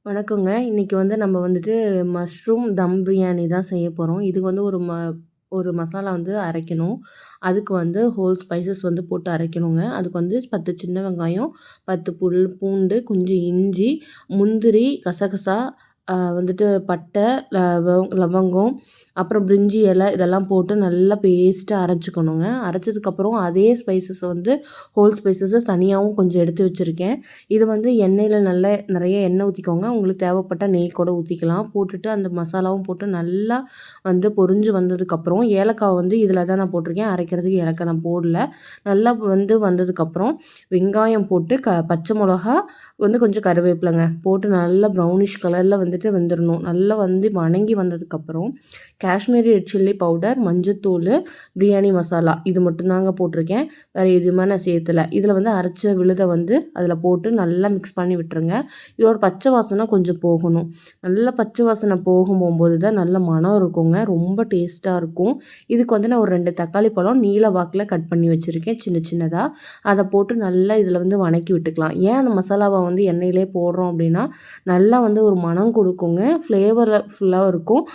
வணக்கங்க. இன்னைக்கு வந்து நம்ம வந்துட்டு மஷ்ரூம் தம் பிரியாணி தான் செய்ய போறோம். இதுக்கு வந்து ஒரு மசாலா வந்து அரைக்கணும். அதுக்கு வந்து ஹோல் ஸ்பைசஸ் வந்து போட்டு அரைக்கணுங்க. அதுக்கு வந்து 10 சின்ன வெங்காயம், 10 பூண்டு, கொஞ்சம் இஞ்சி, முந்திரி, கசகசா, வந்துட்டு பட்டை, லவங்கம், அப்புறம் பிரிஞ்சி இலை இதெல்லாம் போட்டு நல்லா பேஸ்ட்டா அரைச்சுக்கணுங்க. அரைச்சதுக்கப்புறம் அதே ஸ்பைசஸ் வந்து ஹோல் ஸ்பைசஸை தனியாகவும் கொஞ்சம் எடுத்து வச்சுருக்கேன். இது வந்து எண்ணெயில் நல்லா நிறைய எண்ணெய் ஊற்றிக்கோங்க. உங்களுக்கு தேவைப்பட்ட நெய் கூட ஊற்றிக்கலாம். போட்டுட்டு அந்த மசாலாவும் போட்டு நல்லா வந்து பொரிஞ்சு வந்ததுக்கப்புறம் ஏலக்காய் வந்து இதில் தான் நான் போட்டிருக்கேன். அரைக்கிறதுக்கு ஏலக்காய் நான் போடல. நல்லா வந்து வந்ததுக்கப்புறம் வெங்காயம் போட்டு பச்சை மிளகா வந்து கொஞ்சம் கருவேப்பிலைங்க போட்டு நல்லா ப்ரௌனிஷ் கலரில் வந்துட்டு வெந்துடணும். நல்லா வந்து வணங்கி வந்ததுக்கப்புறம் காஷ்மீரி ரெட் சில்லி பவுடர், மஞ்சத்தூள், பிரியாணி மசாலா இது மட்டும்தாங்க போட்டிருக்கேன். வேறு எதுவுமே நான் சேர்த்தலை. இதில் வந்து அரைச்ச விழுதை வந்து அதில் போட்டு நல்லா மிக்ஸ் பண்ணி விட்டுருங்க. இதோட பச்சை வாசனை கொஞ்சம் போகணும். நல்லா பச்சை வாசனை போகும்போது தான் நல்ல மனம் இருக்குங்க. ரொம்ப டேஸ்ட்டாக இருக்கும். இதுக்கு வந்து நான் ஒரு 2 தக்காளி பழம் நீல வாக்கில் கட் பண்ணி வச்சுருக்கேன் சின்ன சின்னதாக. அதை போட்டு நல்லா இதில் வந்து வணக்கி விட்டுக்கலாம். ஏன் அந்த மசாலாவை வந்து எண்ணெயிலே போடுறோம் அப்படின்னா நல்லா வந்து ஒரு மனம் கொடுக்குங்க. ஃப்ளேவர்ஃபுல்லாக இருக்கும்.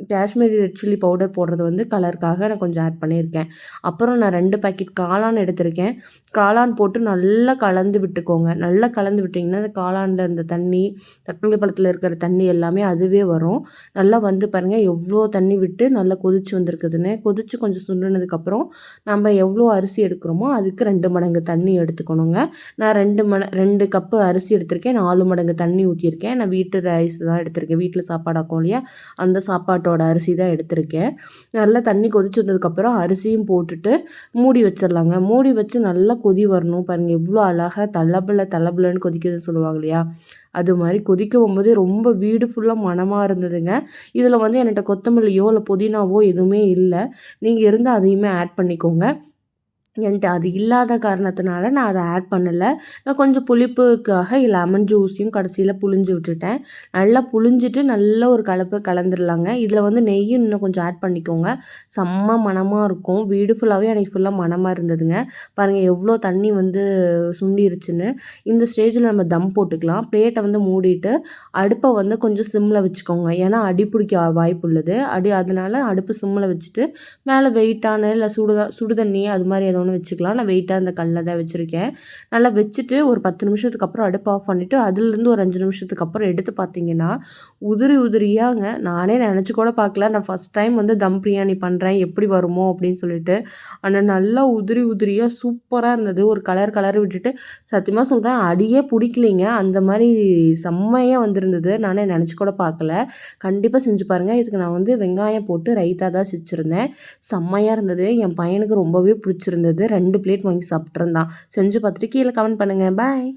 காஷ்மீரி ரெட் சில்லி பவுடர் போடுறது வந்து கலருக்காக நான் கொஞ்சம் ஆட் பண்ணியிருக்கேன். அப்புறம் நான் 2 பாக்கெட் காளான் எடுத்திருக்கேன். காளான் போட்டு நல்லா கலந்து விட்டுக்கோங்க. நல்லா கலந்து விட்டிங்கன்னா அந்த காளானில் இருந்த தண்ணி, தக்காளி பழத்தில் இருக்கிற தண்ணி எல்லாமே அதுவே வரும். நல்லா வந்து பாருங்கள் எவ்வளோ தண்ணி விட்டு நல்லா கொதிச்சு வந்திருக்குதுன்னு. கொதிச்சு கொஞ்சம் சுண்டுனதுக்கப்புறம் நம்ம எவ்வளோ அரிசி எடுக்கிறோமோ அதுக்கு 2 மடங்கு தண்ணி எடுத்துக்கணுங்க. நான் 2 கப்பு அரிசி எடுத்திருக்கேன். 4 மடங்கு தண்ணி ஊற்றியிருக்கேன். நான் வீட்டு ரைஸ் தான் எடுத்திருக்கேன். வீட்டில் சாப்பாடாக்கும் இல்லையா, அந்த சாப்பாட்டோட அரிசி தான் எடுத்திருக்கேன். நல்லா தண்ணி கொதிச்சு வந்ததுக்கப்புறம் அரிசியும் போட்டுட்டு மூடி வச்சிடலாங்க. மூடி வச்சு நல்லா கொதி வரணும். பாருங்கள் எவ்வளோ அழகாக தளபலன்னு கொதிக்குதுன்னு சொல்லுவாங்க இல்லையா, அது மாதிரி கொதிக்க போகும்போதே ரொம்ப வீடு ஃபுல்லாக மணமாக இருந்ததுங்க. இதில் வந்து என்கிட்ட கொத்தமல்லியோ இல்லை புதினாவோ எதுவுமே இல்லை. நீங்கள் இருந்தால் அதையுமே ஆட் பண்ணிக்கோங்க. என்கிட்ட அது இல்லாத காரணத்தினால நான் அதை ஆட் பண்ணலை. நான் கொஞ்சம் புளிப்புக்காக லெமன் ஜூஸையும் கடைசியில் புழிஞ்சு விட்டுட்டேன். நல்லா புழிஞ்சிட்டு நல்ல ஒரு கலந்துடலாங்க. இதில் வந்து நெய்யும் இன்னும் கொஞ்சம் ஆட் பண்ணிக்கோங்க. செம்ம மணமாக இருக்கும். வீடு ஃபுல்லாகவே எனக்கு ஃபுல்லாக மணமாக இருந்ததுங்க. பாருங்கள் எவ்வளோ தண்ணி வந்து சுண்டிருச்சுன்னு. இந்த ஸ்டேஜில் நம்ம தம் போட்டுக்கலாம். பிளேட்டை வந்து மூடிட்டு அடுப்பை வந்து கொஞ்சம் சிம்மில் வச்சுக்கோங்க. ஏன்னா அடி பிடிக்க வாய்ப்பு உள்ளது. அதனால அடுப்பு சிம்மில் வச்சுட்டு மேலே வெயிட்டான இல்லை சுடுதண்ணி அது மாதிரி ஏதோ ஒன்று வச்சுக்கலாம். நான் வெயிட்டாக அந்த கல்லில் தான் வச்சுருக்கேன். நல்லா வச்சுட்டு ஒரு 10 நிமிஷத்துக்கு அப்புறம் அடுப்பு ஆஃப் பண்ணிவிட்டு அதுலேருந்து ஒரு 5 நிமிஷத்துக்கு அப்புறம் எடுத்து பார்த்தீங்கன்னா உதிரியாங்க. நானே நினச்சி கூட பார்க்கல. நான் ஃபஸ்ட் டைம் வந்து தம் பிரியாணி பண்ணுறேன் எப்படி வருமோ அப்படின்னு சொல்லிட்டு. ஆனால் நல்லா உதிரியாக சூப்பராக இருந்தது. ஒரு கலர் விட்டுட்டு சத்தியமாக சொல்கிறேன் அடியே பிடிக்கலிங்க. அந்த மாதிரி செம்மையாக வந்திருந்தது. நானே நினச்சி கூட பார்க்கல. கண்டிப்பாக செஞ்சு பாருங்கள். இதுக்கு நான் வந்து வெங்காயம் போட்டு ரைத்தா தான் செஞ்சுருந்தேன். செம்மையாக இருந்தது. என் பையனுக்கு ரொம்பவே பிடிச்சிருந்தது. 2 பிளேட் வாங்கி சாப்பிட்ருந்தான். செஞ்சு பார்த்துட்டு கீழே கமெண்ட் பண்ணுங்கள். பாய்.